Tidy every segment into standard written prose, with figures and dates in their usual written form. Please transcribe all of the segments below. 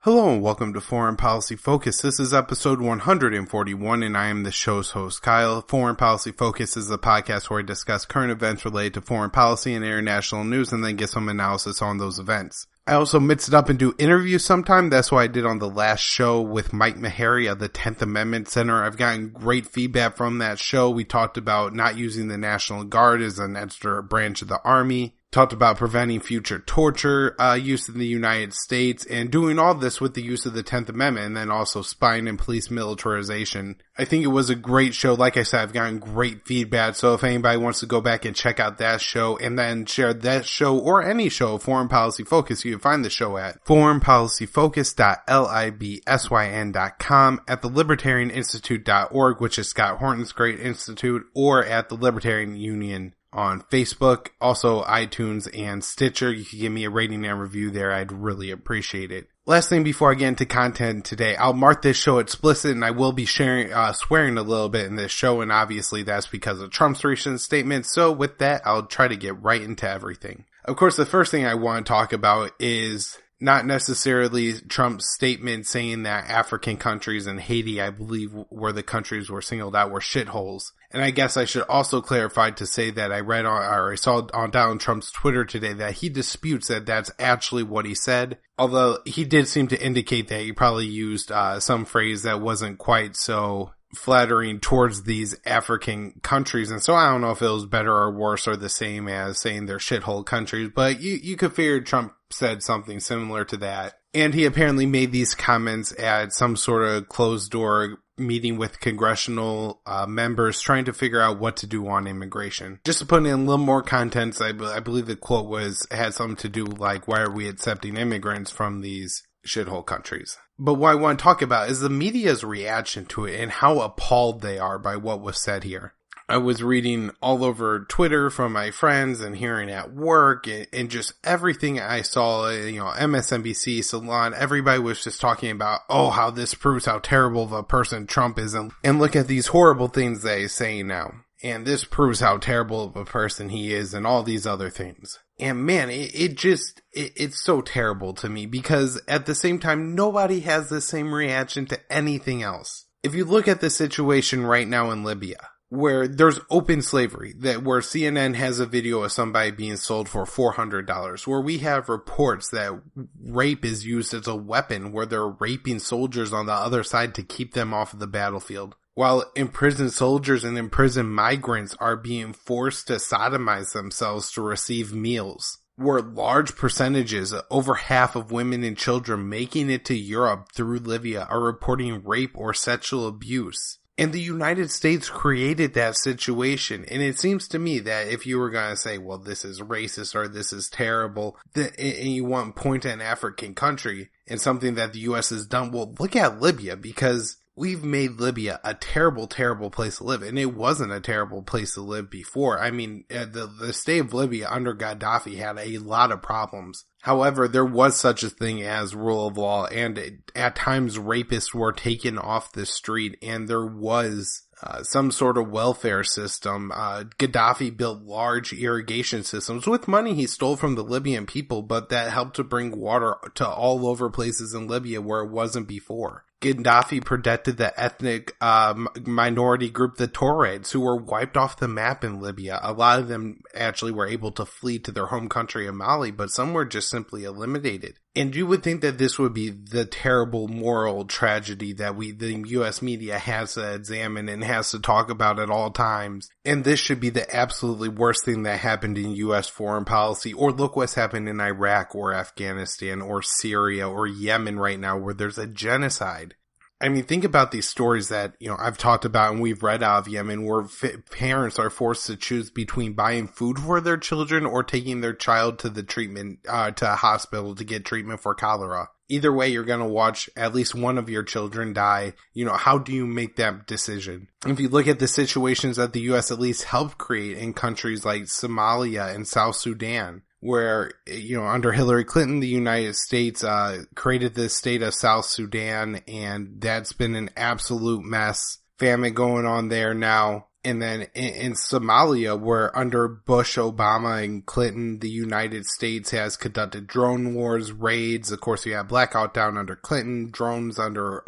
Hello and welcome to Foreign Policy Focus. This is episode 141 and I am the show's host, Kyle. Foreign Policy Focus is a podcast where I discuss current events related to foreign policy and international news and then get some analysis on those events. I also mix it up and do interviews sometime. That's what I did on the last show with Mike Meharry of the 10th Amendment Center. I've gotten great feedback from that show. We talked about not using the National Guard as an extra branch of the Army. Talked about preventing future torture use in the United States and doing all this with the use of the 10th Amendment and then also spying and police militarization. I think it was a great show. Like I said, I've gotten great feedback. So if anybody wants to go back and check out that show and then share that show or any show, Foreign Policy Focus, you can find the show at foreignpolicyfocus.libsyn.com, at the libertarianinstitute.org, which is Scott Horton's great institute, or at the Libertarian Union on Facebook, also iTunes and Stitcher. You can give me a rating and review there. I'd really appreciate it. Last thing before I get into content today, I'll mark this show explicit and I will be swearing a little bit in this show, and obviously that's because of Trump's recent statement. So with that, I'll try to get right into everything. Of course, the first thing I want to talk about is not necessarily Trump's statement saying that African countries and Haiti, I believe, were the countries were singled out, were shitholes. And I guess I should also clarify to say that I saw on Donald Trump's Twitter today that he disputes that that's actually what he said. Although he did seem to indicate that he probably used some phrase that wasn't quite so flattering towards these African countries. And so I don't know if it was better or worse or the same as saying they're shithole countries, but you could figure Trump said something similar to that. And he apparently made these comments at some sort of closed door meeting with congressional members trying to figure out what to do on immigration. Just to put in a little more context, I believe the quote had something to do like, why are we accepting immigrants from these shithole countries? But what I want to talk about is the media's reaction to it and how appalled they are by what was said here. I was reading all over Twitter from my friends and hearing at work and just everything I saw, MSNBC, Salon, everybody was just talking about, how this proves how terrible of a person Trump is. And look at these horrible things that he's saying now. And this proves how terrible of a person he is and all these other things. And man, it's so terrible to me because at the same time, nobody has the same reaction to anything else. If you look at the situation right now in Libya, where there's open slavery, where CNN has a video of somebody being sold for $400, where we have reports that rape is used as a weapon, where they're raping soldiers on the other side to keep them off of the battlefield, while imprisoned soldiers and imprisoned migrants are being forced to sodomize themselves to receive meals, where large percentages, over half of women and children making it to Europe through Libya are reporting rape or sexual abuse. And the United States created that situation. And it seems to me that if you were going to say, well, this is racist or this is terrible, and you want to point at an African country and something that the U.S. has done, well, look at Libya, because we've made Libya a terrible, terrible place to live. And it wasn't a terrible place to live before. I mean, the state of Libya under Gaddafi had a lot of problems. However, there was such a thing as rule of law, and at times rapists were taken off the street, and there was some sort of welfare system. Gaddafi built large irrigation systems with money he stole from the Libyan people, but that helped to bring water to all over places in Libya where it wasn't before. Gaddafi protected the ethnic minority group, the Tuaregs, who were wiped off the map in Libya. A lot of them actually were able to flee to their home country of Mali, but some were just simply eliminated. And you would think that this would be the terrible moral tragedy that the U.S. media has to examine and has to talk about at all times. And this should be the absolutely worst thing that happened in U.S. foreign policy. Or look what's happened in Iraq or Afghanistan or Syria or Yemen right now, where there's a genocide. I mean, think about these stories that, I've talked about and we've read out of Yemen, where parents are forced to choose between buying food for their children or taking their child to the to a hospital to get treatment for cholera. Either way, you're going to watch at least one of your children die. How do you make that decision? If you look at the situations that the U.S. at least helped create in countries like Somalia and South Sudan, where, under Hillary Clinton, the United States created this state of South Sudan, and that's been an absolute mess. Famine going on there now. And then in Somalia, where under Bush, Obama, and Clinton, the United States has conducted drone wars, raids. Of course, you have blackout down under Clinton, drones under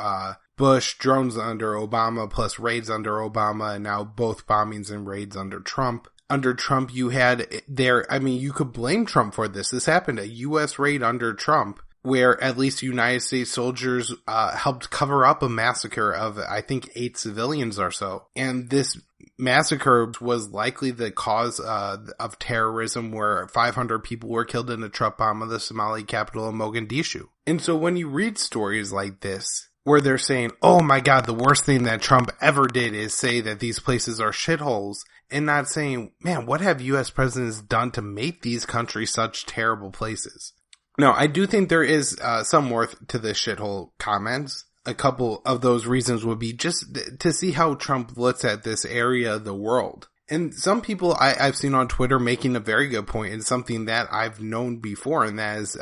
Bush, drones under Obama, plus raids under Obama, and now both bombings and raids under Trump. Under Trump, you had you could blame Trump for this. This happened, a U.S. raid under Trump, where at least United States soldiers helped cover up a massacre of, I think, 8 civilians or so. And this massacre was likely the cause of terrorism, where 500 people were killed in a truck bomb of the Somali capital of Mogadishu. And so when you read stories like this, where they're saying, oh my God, the worst thing that Trump ever did is say that these places are shitholes, and not saying, man, what have U.S. presidents done to make these countries such terrible places? Now, I do think there is some worth to the shithole comments. A couple of those reasons would be just to see how Trump looks at this area of the world. And some people I've seen on Twitter making a very good point, and something that I've known before, and that is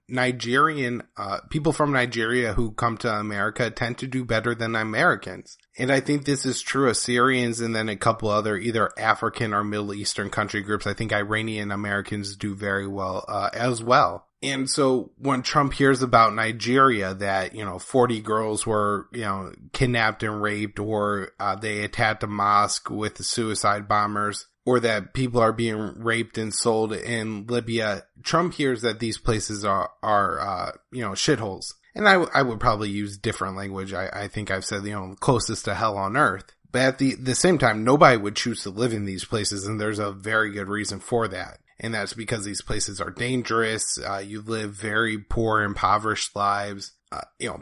Nigerian people from Nigeria who come to America tend to do better than Americans. And I think this is true of Syrians and then a couple other either African or Middle Eastern country groups. I think Iranian Americans do very well as well. And so when Trump hears about Nigeria that, 40 girls were, kidnapped and raped, or they attacked a mosque with suicide bombers, or that people are being raped and sold in Libya, Trump hears that these places are shitholes. And I would probably use different language. I think I've said, closest to hell on earth. But at the same time, nobody would choose to live in these places, and there's a very good reason for that. And that's because these places are dangerous. You live very poor, impoverished lives.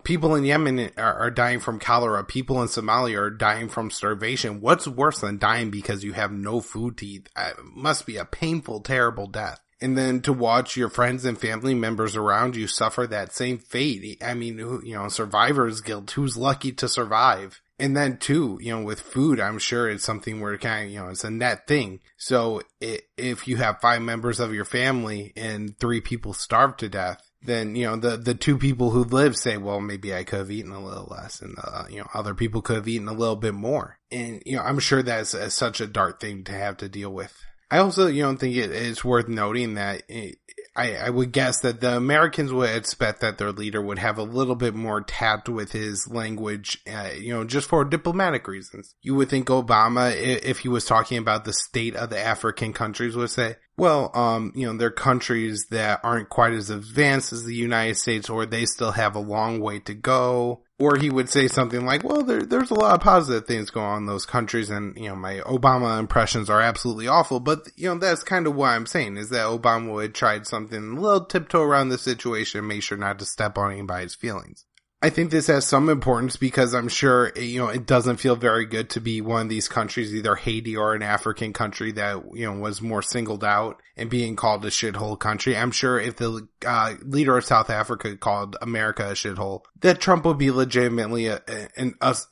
People in Yemen are dying from cholera. People in Somalia are dying from starvation. What's worse than dying because you have no food to eat? It must be a painful, terrible death. And then to watch your friends and family members around you suffer that same fate. I mean, survivor's guilt. Who's lucky to survive? And then too, with food, I'm sure it's something where kind of, it's a net thing. So if you have 5 members of your family and 3 people starve to death, then, the 2 people who live say, well, maybe I could have eaten a little less, and, other people could have eaten a little bit more. And, I'm sure that's such a dark thing to have to deal with. I also, think it's worth noting that I would guess that the Americans would expect that their leader would have a little bit more tact with his language, just for diplomatic reasons. You would think Obama, if he was talking about the state of the African countries, would say, well, they're countries that aren't quite as advanced as the United States, or they still have a long way to go. Or he would say something like, well, there's a lot of positive things going on in those countries, and, my Obama impressions are absolutely awful. But, that's kind of what I'm saying, is that Obama would try something a little tiptoe around the situation and make sure not to step on anybody's feelings. I think this has some importance because I'm sure, it doesn't feel very good to be one of these countries, either Haiti or an African country that, was more singled out and being called a shithole country. I'm sure if the leader of South Africa called America a shithole, that Trump would be legitimately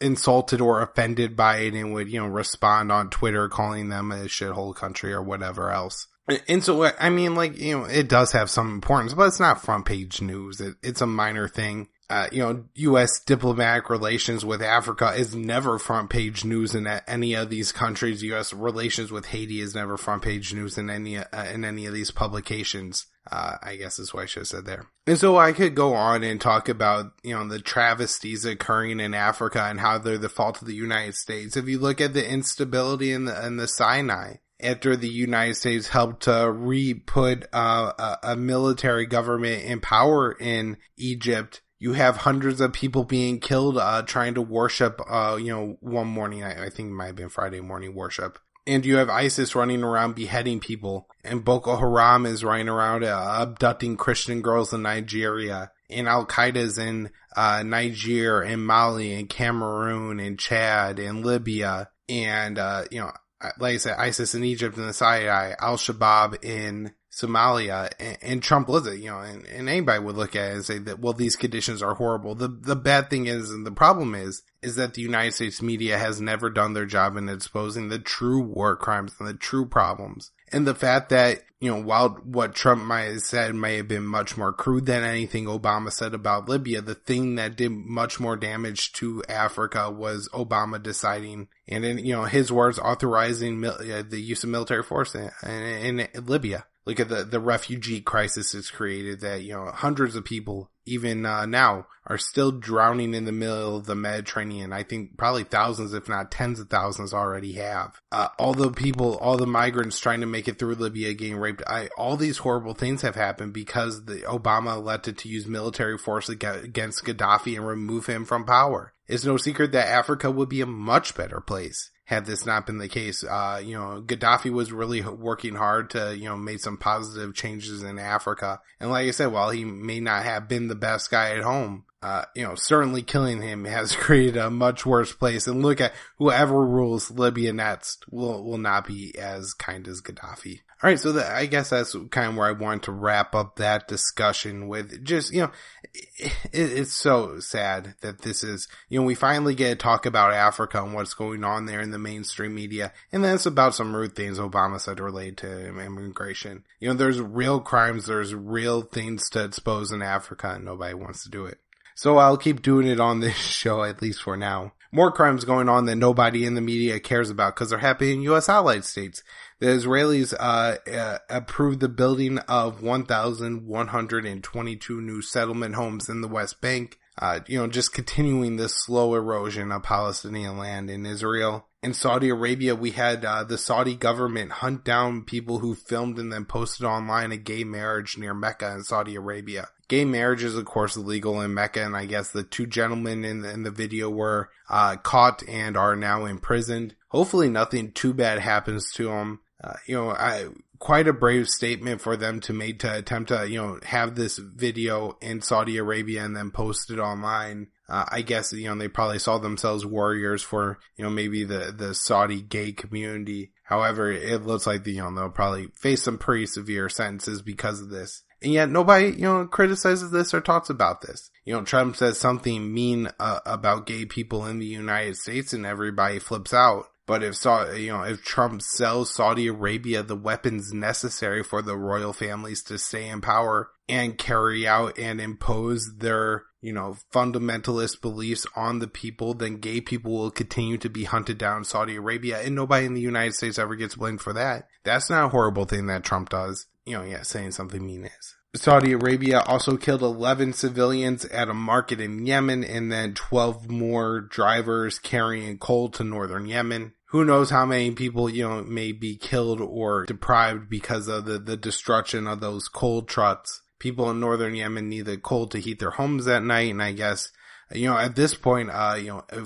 insulted or offended by it and would, respond on Twitter calling them a shithole country or whatever else. And so, it does have some importance, but it's not front page news. It's a minor thing. U.S. diplomatic relations with Africa is never front page news in any of these countries. U.S. relations with Haiti is never front page news in any of these publications. I guess is what I should have said there. And so I could go on and talk about, the travesties occurring in Africa and how they're the fault of the United States. If you look at the instability in the Sinai, after the United States helped to re-put a military government in power in Egypt, you have hundreds of people being killed trying to worship, one morning. I think it might have been Friday morning worship. And you have ISIS running around beheading people. And Boko Haram is running around abducting Christian girls in Nigeria. And Al-Qaeda's in Niger and Mali and Cameroon and Chad and Libya. And, like I said, ISIS in Egypt and the Sinai, Al-Shabaab in Somalia, and Trump was it, and anybody would look at it and say that, well, these conditions are horrible. The bad thing is, and the problem is that the United States media has never done their job in exposing the true war crimes and the true problems. And the fact that, while what Trump might have said may have been much more crude than anything Obama said about Libya, the thing that did much more damage to Africa was Obama deciding, and in, his words, authorizing the use of military force in Libya. Look at the refugee crisis it's created that, hundreds of people, even now, are still drowning in the middle of the Mediterranean. I think probably thousands, if not tens of thousands, already have. All the migrants trying to make it through Libya getting raped. All these horrible things have happened because Obama elected to use military force against Gaddafi and remove him from power. It's no secret that Africa would be a much better place had this not been the case. Gaddafi was really working hard to, make some positive changes in Africa. And like I said, while he may not have been the best guy at home, certainly killing him has created a much worse place. And look at whoever rules Libya next will not be as kind as Gaddafi. All right, so I guess that's kind of where I want to wrap up that discussion with just, it's so sad that this is, we finally get to talk about Africa and what's going on there in the mainstream media. And then it's about some rude things Obama said related to immigration. There's real crimes, there's real things to expose in Africa, and nobody wants to do it. So I'll keep doing it on this show, at least for now. More crimes going on that nobody in the media cares about because they're happening in U.S. allied states. The Israelis approved the building of 1,122 new settlement homes in the West Bank. Just continuing this slow erosion of Palestinian land in Israel. In Saudi Arabia, we had the Saudi government hunt down people who filmed and then posted online a gay marriage near Mecca in Saudi Arabia. Gay marriage is, of course, illegal in Mecca, and I guess the two gentlemen in the video were caught and are now imprisoned. Hopefully nothing too bad happens to them. Quite a brave statement for them to make to attempt to, have this video in Saudi Arabia and then post it online. I guess, they probably saw themselves warriors for, maybe the Saudi gay community. However, it looks like, they'll probably face some pretty severe sentences because of this. And yet nobody, criticizes this or talks about this. Trump says something mean about gay people in the United States and everybody flips out. But if Trump sells Saudi Arabia the weapons necessary for the royal families to stay in power and carry out and impose their, fundamentalist beliefs on the people, then gay people will continue to be hunted down in Saudi Arabia, and nobody in the United States ever gets blamed for that. That's not a horrible thing that Trump does. Saying something mean is. Saudi Arabia also killed 11 civilians at a market in Yemen and then 12 more drivers carrying coal to northern Yemen. Who knows how many people, may be killed or deprived because of the destruction of those coal trucks. People in northern Yemen need the coal to heat their homes at night, and I guess, at this point,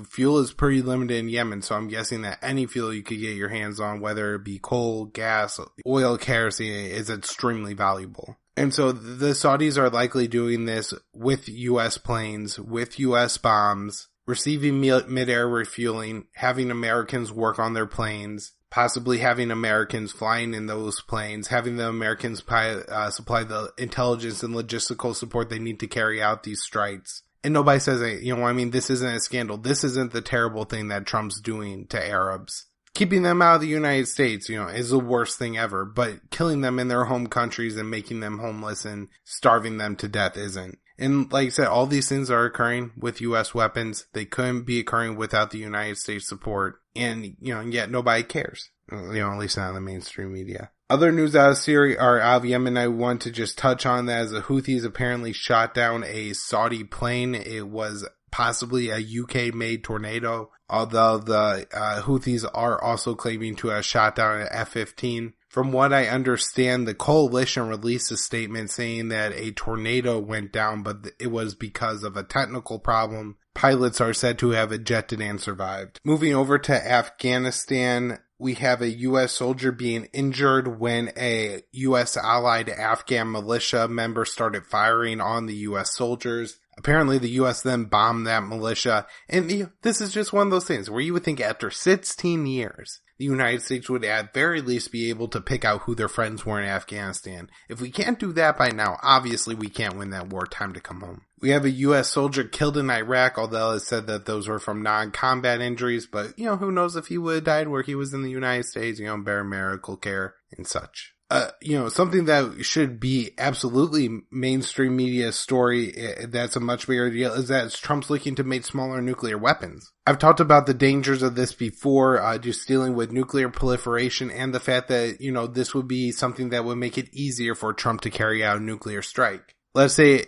fuel is pretty limited in Yemen, so I'm guessing that any fuel you could get your hands on, whether it be coal, gas, oil, kerosene, is extremely valuable. And so the Saudis are likely doing this with U.S. planes, with U.S. bombs, receiving mid-air refueling, having Americans work on their planes, possibly having Americans flying in those planes, having the Americans supply the intelligence and logistical support they need to carry out these strikes. And nobody says, this isn't a scandal. This isn't the terrible thing that Trump's doing to Arabs. Keeping them out of the United States, is the worst thing ever. But killing them in their home countries and making them homeless and starving them to death isn't. And like I said, all these things are occurring with U.S. weapons. They couldn't be occurring without the United States support. And, yet nobody cares. At least not in the mainstream media. Other news out of Syria or out of Yemen I want to just touch on that as the Houthis apparently shot down a Saudi plane. It was possibly a UK-made Tornado, although the Houthis are also claiming to have shot down an F-15. From what I understand, the coalition released a statement saying that a Tornado went down, but it was because of a technical problem. Pilots are said to have ejected and survived. Moving over to Afghanistan, we have a U.S. soldier being injured when a U.S. allied Afghan militia member started firing on the U.S. soldiers. Apparently, the U.S. then bombed that militia. And this is just one of those things where you would think after 16 years, the United States would at very least be able to pick out who their friends were in Afghanistan. If we can't do that by now, obviously we can't win that war. Time to come home. We have a U.S. soldier killed in Iraq, although it said that those were from non-combat injuries. But, who knows if he would have died where he was in the United States, bare medical care and such. Something that should be absolutely mainstream media story that's a much bigger deal is that Trump's looking to make smaller nuclear weapons. I've talked about the dangers of this before, just dealing with nuclear proliferation and the fact that, this would be something that would make it easier for Trump to carry out a nuclear strike. Let's say,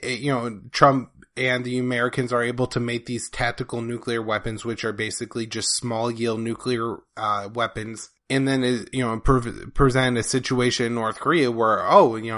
Trump and the Americans are able to make these tactical nuclear weapons, which are basically just small yield nuclear weapons. And then, present a situation in North Korea where,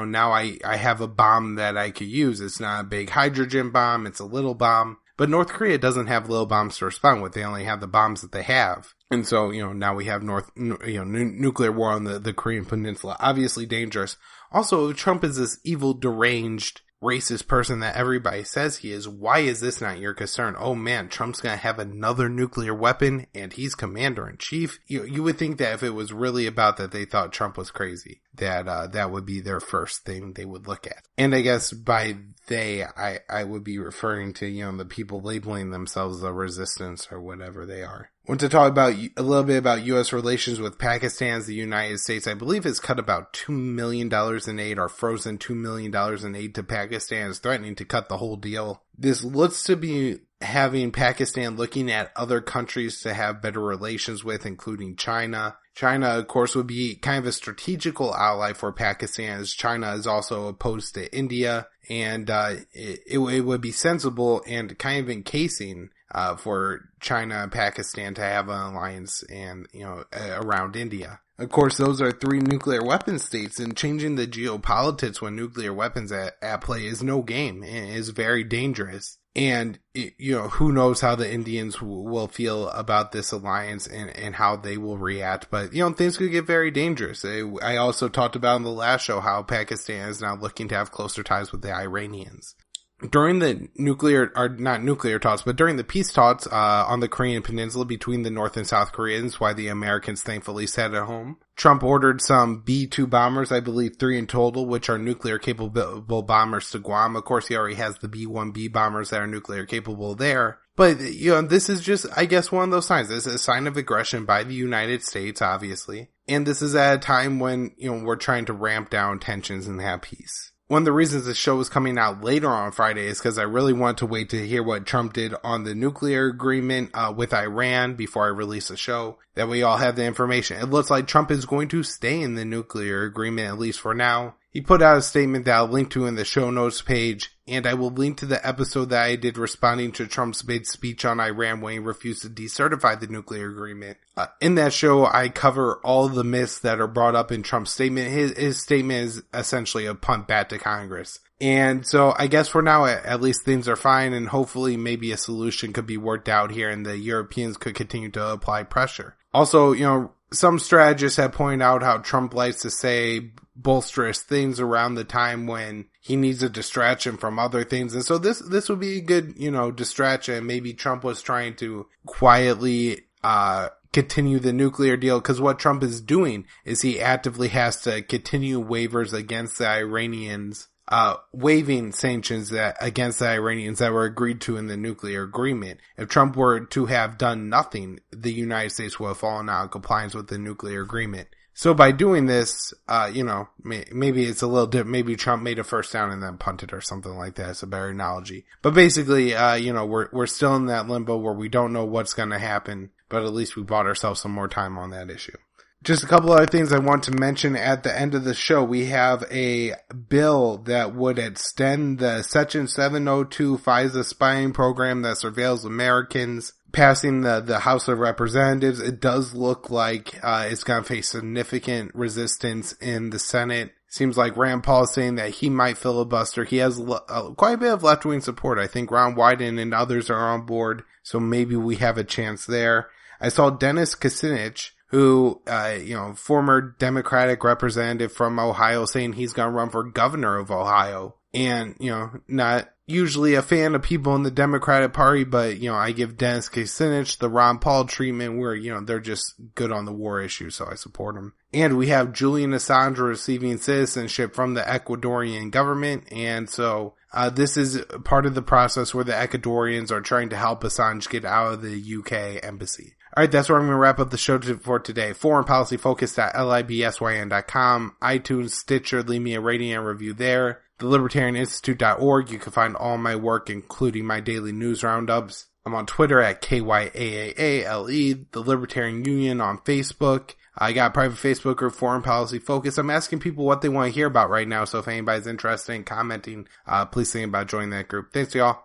now I have a bomb that I could use. It's not a big hydrogen bomb. It's a little bomb. But North Korea doesn't have little bombs to respond with. They only have the bombs that they have. And so, now we have nuclear war on the Korean peninsula. Obviously dangerous. Also, Trump is this evil, deranged, racist person that everybody says he is. Why is this not your concern? Oh man, Trump's gonna have another nuclear weapon and he's commander-in-chief. You would think that if it was really about that they thought Trump was crazy, that that would be their first thing they would look at. And I guess by they, I would be referring to, the people labeling themselves the resistance or whatever they are. I want to talk about a little bit about U.S. relations with Pakistan. The United States, I believe, has cut about $2 million in aid or frozen $2 million in aid to Pakistan, is threatening to cut the whole deal. This looks to be having Pakistan looking at other countries to have better relations with, including China. China, of course, would be kind of a strategical ally for Pakistan, as China is also opposed to India, and it would be sensible and kind of encasing for China and Pakistan to have an alliance and, around India. Of course, those are three nuclear weapon states, and changing the geopolitics when nuclear weapons at play is no game. It is very dangerous. And, who knows how the Indians will feel about this alliance and how they will react. But, things could get very dangerous. I also talked about in the last show how Pakistan is now looking to have closer ties with the Iranians. During the during the peace talks on the Korean Peninsula between the North and South Koreans, why the Americans thankfully sat at home, Trump ordered some B-2 bombers, I believe 3 in total, which are nuclear capable bombers to Guam. Of course, he already has the B-1B bombers that are nuclear capable there. But, this is just, I guess, one of those signs. This is a sign of aggression by the United States, obviously. And this is at a time when, we're trying to ramp down tensions and have peace. One of the reasons the show is coming out later on Friday is because I really want to wait to hear what Trump did on the nuclear agreement with Iran before I release the show. That we all have the information. It looks like Trump is going to stay in the nuclear agreement, at least for now. He put out a statement that I'll link to in the show notes page, and I will link to the episode that I did responding to Trump's big speech on Iran when he refused to decertify the nuclear agreement. In that show, I cover all the myths that are brought up in Trump's statement. His statement is essentially a punt back to Congress. And so I guess for now, at least things are fine, and hopefully maybe a solution could be worked out here and the Europeans could continue to apply pressure. Also, some strategists have pointed out how Trump likes to say bolsterous things around the time when he needs a distraction from other things. And so this would be a good, distraction. Maybe Trump was trying to quietly, continue the nuclear deal, because what Trump is doing is he actively has to continue waivers against the Iranians, waiving sanctions against the Iranians that were agreed to in the nuclear agreement. If Trump were to have done nothing, the United States would have fallen out of compliance with the nuclear agreement. So by doing this, maybe it's a little different. Maybe Trump made a first down and then punted or something like that. It's a better analogy. But basically, we're still in that limbo where we don't know what's going to happen, but at least we bought ourselves some more time on that issue. Just a couple other things I want to mention at the end of the show. We have a bill that would extend the Section 702 FISA spying program that surveils Americans, passing the House of Representatives. It does look like it's going to face significant resistance in the Senate. Seems like Rand Paul is saying that he might filibuster. He has quite a bit of left-wing support. I think Ron Wyden and others are on board, so maybe we have a chance there. I saw Dennis Kucinich, who, former Democratic representative from Ohio, saying he's going to run for governor of Ohio. And, not usually a fan of people in the Democratic Party, but, I give Dennis Kucinich the Ron Paul treatment where, they're just good on the war issue, so I support them. And we have Julian Assange receiving citizenship from the Ecuadorian government, and so This is part of the process where the Ecuadorians are trying to help Assange get out of the UK embassy. Alright, that's where I'm going to wrap up the show for today. foreignpolicyfocus.libsyn.com, iTunes, Stitcher, leave me a rating and review there. thelibertarianinstitute.org, you can find all my work, including my daily news roundups. I'm on Twitter at KYAAALE, the Libertarian Union on Facebook. I got a private Facebook group, Foreign Policy Focus. I'm asking people what they want to hear about right now, so if anybody's interested in commenting, please think about joining that group. Thanks, y'all.